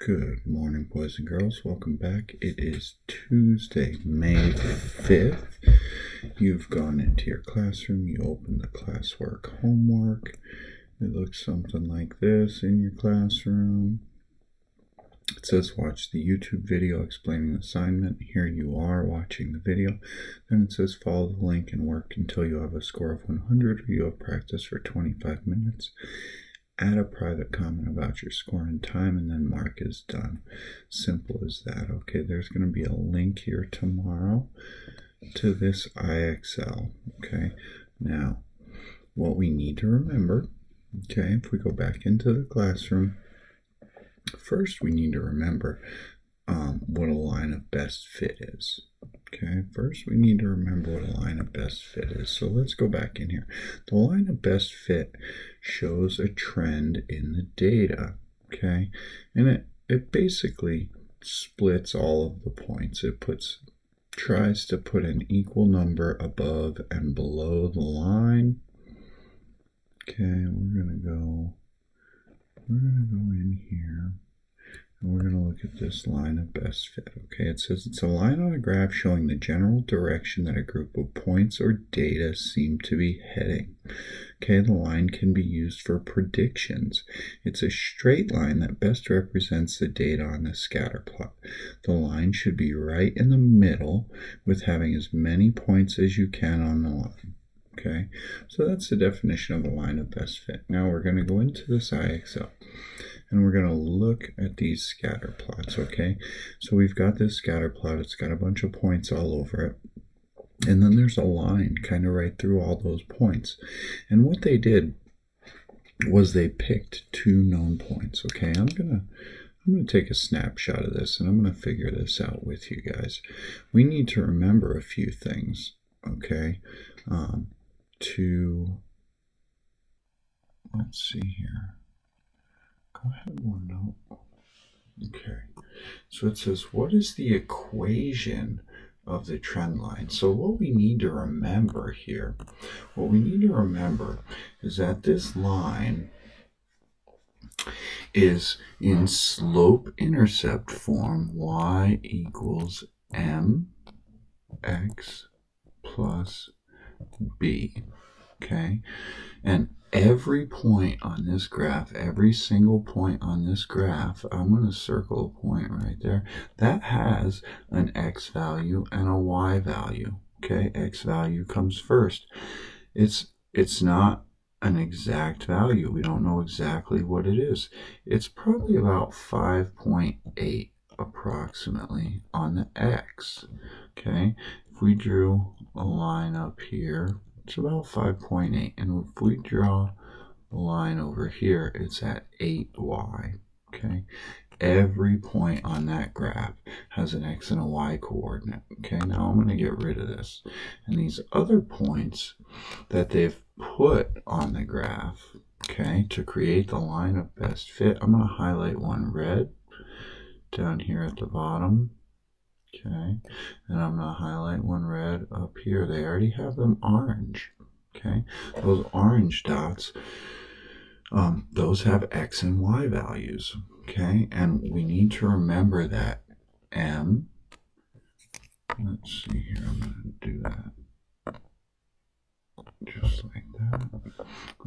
Good morning, boys and girls. Welcome back. It is Tuesday, May 5th. You've gone into your classroom. You opened the classwork homework. It looks something like this in your classroom. It says watch the YouTube video explaining the assignment. Here you are watching the video. Then it says follow the link and work until you have a score of 100 or you have practice for 25 minutes. Add a private comment about your score and time, and then mark is done. Simple as that. Okay, there's going to be a link here tomorrow to this IXL. Okay, now what we need to remember, okay, if we go back into the classroom, first we need to remember what a line of best fit is. Okay, first we need to remember what a line of best fit is. So let's go back in here. The line of best fit shows a trend in the data. Okay, and it basically splits all of the points. It tries to put an equal number above and below the line. Okay, we're gonna go in here. And we're going to look at this line of best fit. Okay, it says it's a line on a graph showing the general direction that a group of points or data seem to be heading. Okay, the line can be used for predictions. It's a straight line that best represents the data on the scatter plot. The line should be right in the middle with having as many points as you can on the line. Okay, so that's the definition of a line of best fit. Now we're going to go into this IXL. And we're going to look at these scatter plots, okay? So we've got this scatter plot. It's got a bunch of points all over it. And then there's a line kind of right through all those points. And what they did was they picked two known points, okay? I'm going to take a snapshot of this, and I'm going to figure this out with you guys. We need to remember a few things, okay? Let's see here. Go ahead, OneNote. Okay, so it says, what is the equation of the trend line? So what we need to remember here, is that this line is in slope-intercept form. Y equals mx plus b, okay? And every point on this graph, every single point on this graph, I'm going to circle a point right there, that has an x value and a y value. Okay, x value comes first. It's not an exact value. We don't know exactly what it is. It's probably about 5.8 approximately on the x. Okay, if we drew a line up here, it's about 5.8, and if we draw a line over here, it's at 8y, okay? Every point on that graph has an x and a y coordinate, okay? Now I'm going to get rid of this. And these other points that they've put on the graph, okay, to create the line of best fit, I'm going to highlight one red down here at the bottom. Okay, and I'm going to highlight one red up here. They already have them orange. Okay, those orange dots, those have x and y values. Okay, and we need to remember that m, let's see here, I'm going to do that just like that.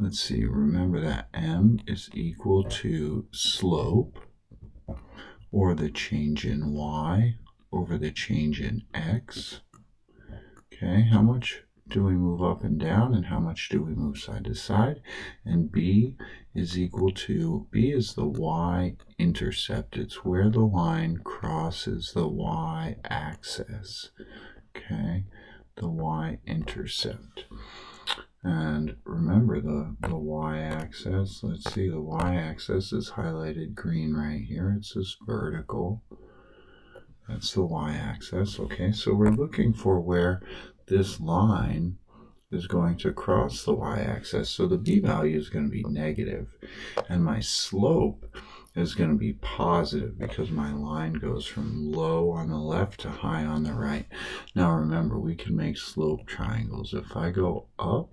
Let's see, remember that m is equal to slope, or the change in y, over the change in x. Okay, how much do we move up and down, and how much do we move side to side? And b is equal to, b is the y-intercept. It's where the line crosses the y-axis. Okay, the y-intercept. And remember the y-axis, let's see, the y-axis is highlighted green right here. It says vertical. That's the y-axis, okay? So we're looking for where this line is going to cross the y-axis. So the b value is going to be negative, and my slope is going to be positive because my line goes from low on the left to high on the right. Now remember, we can make slope triangles. If I go up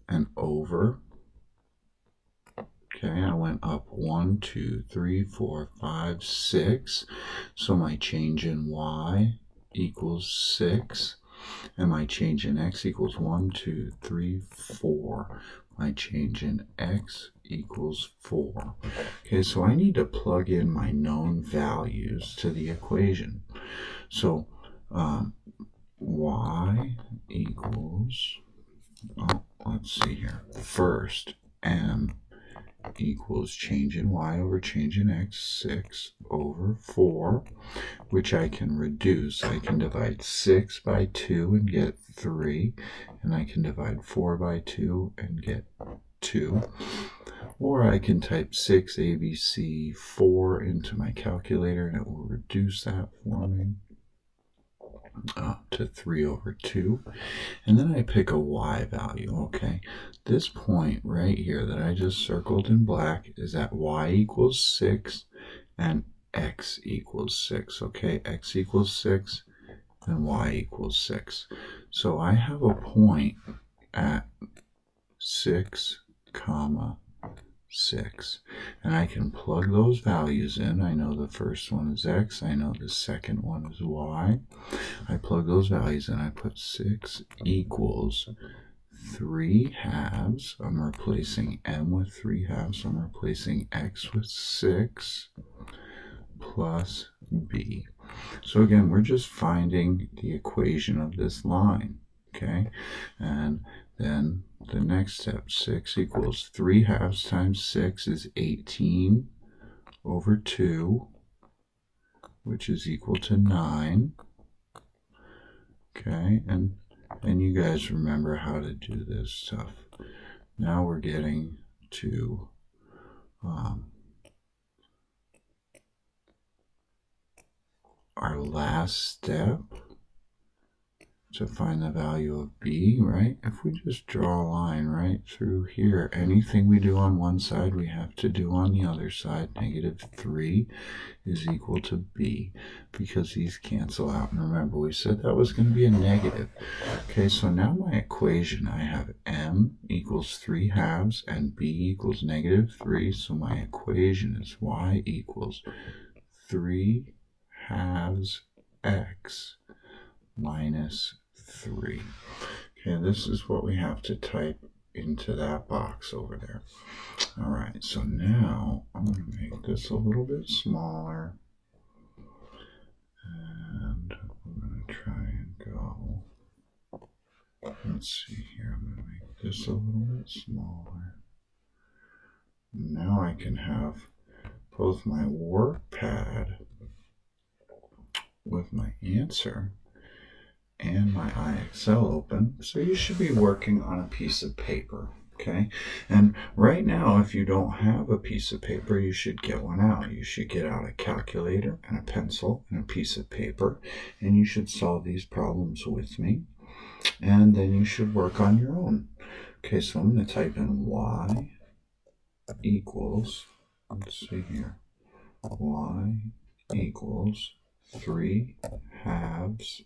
and over, Okay, I went up 1, 2, 3, 4, 5, 6. So my change in y equals 6. And my change in x equals 1, 2, 3, 4. My change in x equals 4. Okay, so I need to plug in my known values to the equation. So y equals, let's see here. First, m equals change in y over change in x, 6 over 4, which I can reduce. I can divide 6 by 2 and get 3, and I can divide 4 by 2 and get 2. Or I can type 6 ABC 4 into my calculator, and it will reduce that for me to 3 over 2. And then I pick a y value, okay? This point right here that I just circled in black is at y equals 6 and x equals 6, okay? X equals 6 and y equals 6. So I have a point at 6, comma 6, and I can plug those values in. I know the first one is x, I know the second one is y. I plug those values in. I put 6 equals 3 halves. I'm replacing m with 3 halves. I'm replacing x with 6 plus b. So again, we're just finding the equation of this line, okay? And then the next step, 6 equals 3 halves times 6 is 18 over 2, which is equal to 9. Okay, and you guys remember how to do this stuff. Now we're getting to our last step to find the value of b, right? If we just draw a line right through here, anything we do on one side, we have to do on the other side. -3 is equal to b, because these cancel out. And remember, we said that was going to be a negative. Okay, so now my equation, I have m equals 3 halves and b equals -3. So my equation is y equals 3 halves x minus 3. Okay, this is what we have to type into that box over there. All right, so now I'm going to make this a little bit smaller. And I'm going to try and go, let's see here, I'm going to make this a little bit smaller. Now I can have both my work pad with my answer and my IXL open. So you should be working on a piece of paper, okay? And right now, if you don't have a piece of paper, you should get one out. You should get out a calculator and a pencil and a piece of paper, and you should solve these problems with me. And then you should work on your own. Okay, so I'm going to type in y equals, let's see here, y equals 3 halves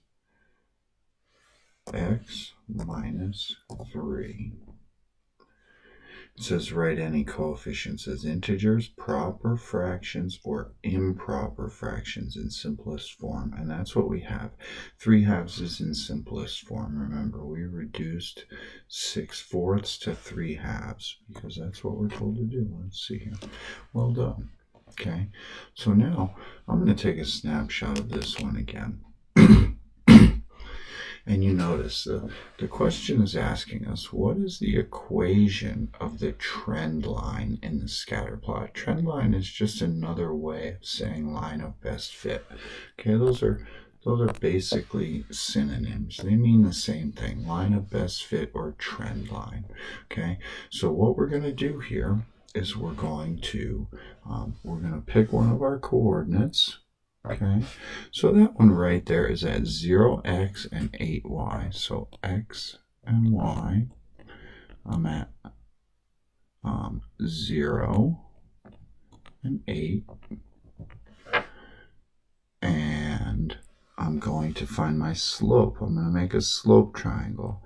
x minus 3. It says write any coefficients as integers, proper fractions, or improper fractions in simplest form. And that's what we have. 3 halves is in simplest form. Remember, we reduced 6/4 to 3 halves because that's what we're told to do. Let's see here. Well done. Okay, so now I'm going to take a snapshot of this one again. And you notice the question is asking us, what is the equation of the trend line in the scatter plot? Trend line is just another way of saying line of best fit. Okay, those are basically synonyms. They mean the same thing, line of best fit or trend line. Okay, so what we're going to do here is we're going to pick one of our coordinates. Okay, so that one right there is at 0x and 8y. So x and y, I'm at 0 and 8. And I'm going to find my slope. I'm going to make a slope triangle.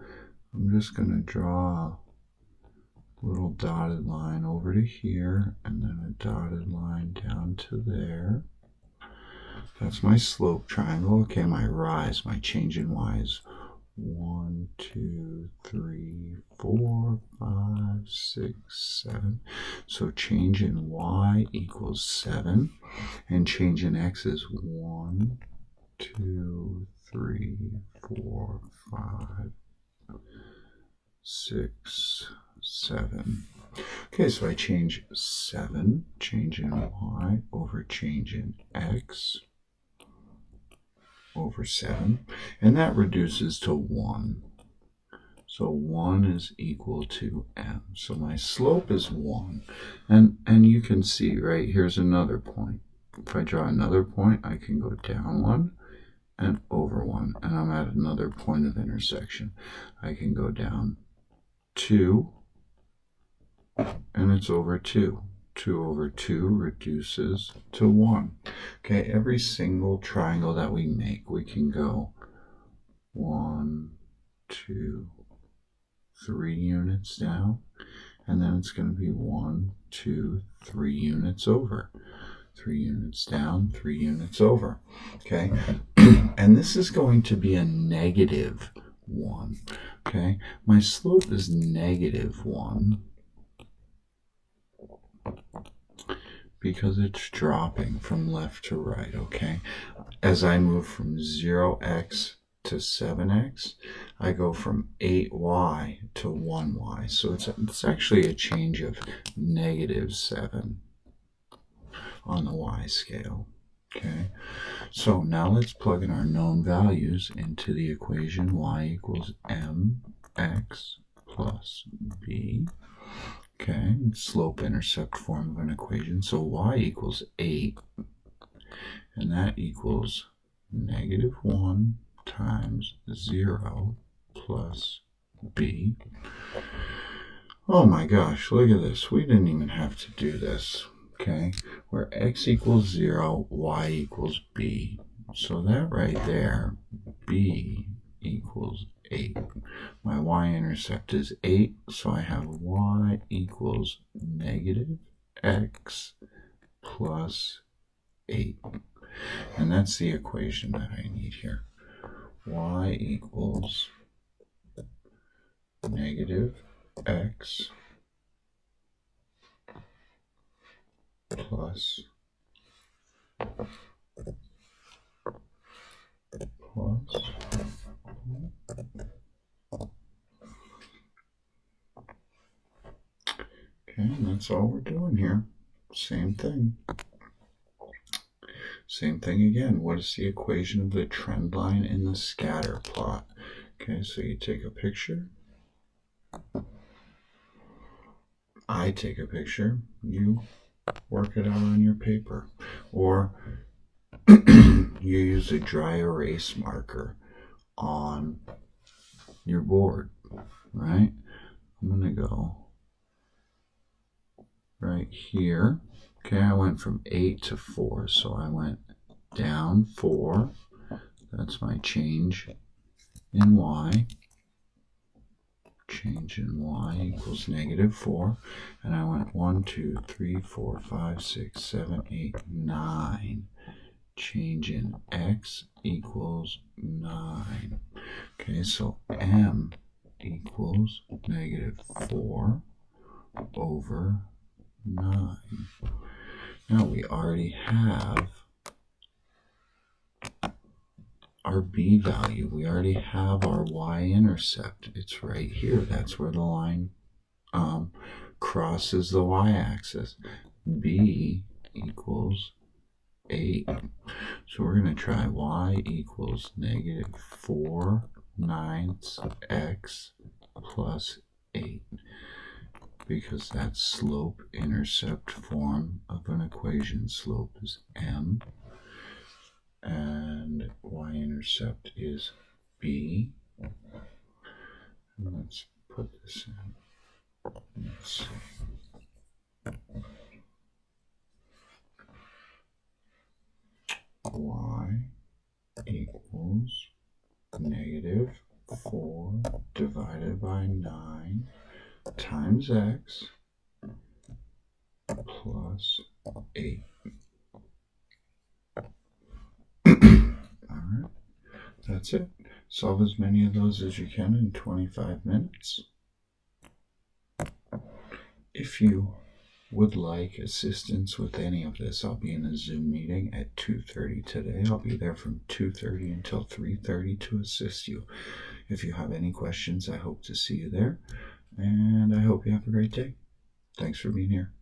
I'm just going to draw little dotted line over to here, and then a dotted line down to there. That's my slope triangle. Okay, my rise, my change in y is 1, 2, 3, 4, 5, 6, 7. So change in y equals 7, and change in x is 1, 2, 3, 4, 5, 6, 7. Okay, so I change 7, change in y over change in x over 7, and that reduces to 1. So 1 is equal to m. So my slope is 1. And you can see, right, here's another point. If I draw another point, I can go down 1 and over 1, and I'm at another point of intersection. I can go down 2, and it's over 2. 2 over 2 reduces to 1. Okay, every single triangle that we make, we can go 1, 2, 3 units down, and then it's going to be 1, 2, 3 units over. 3 units down, 3 units over. Okay, and this is going to be a negative 1. Okay, my slope is negative 1. Because it's dropping from left to right, okay? As I move from 0x to 7x, I go from 8y to 1y. So it's actually a change of negative 7 on the y scale, okay? So now let's plug in our known values into the equation y equals mx plus b. Okay, slope-intercept form of an equation. So y equals 8, and that equals negative 1 times 0 plus b. Oh my gosh, look at this. We didn't even have to do this, okay? Where x equals 0, y equals b. So that right there, b equals 8. My y-intercept is 8, so I have y equals negative x plus 8. And that's the equation that I need here. Y equals negative x plus 8. Okay, and that's all we're doing here. Same thing. Same thing again. What is the equation of the trend line in the scatter plot? Okay, so you take a picture. I take a picture. You work it out on your paper. Or you use a dry erase marker on your board, right? I'm going to go right here. Okay, I went from 8 to 4, so I went down 4. That's my change in y. Change in y equals negative 4. And I went 1, 2, 3, 4, 5, 6, 7, 8, 9. Change in x equals 9. Okay, so m equals negative 4 over 9. Now we already have our b value. We already have our y-intercept. It's right here. That's where the line crosses the y-axis. B equals 8. So we're going to try y equals negative 4/9 x plus 8. Because that's slope-intercept form of an equation. Slope is m, and y-intercept is b. And let's put this in. Let's see. Y equals negative 4 divided by 9 times x plus 8. All right, that's it. Solve as many of those as you can in 25 minutes. If you would like assistance with any of this, I'll be in a Zoom meeting at 2:30 today. I'll be there from 2:30 until 3:30 to assist you. If you have any questions, I hope to see you there, and I hope you have a great day. Thanks for being here.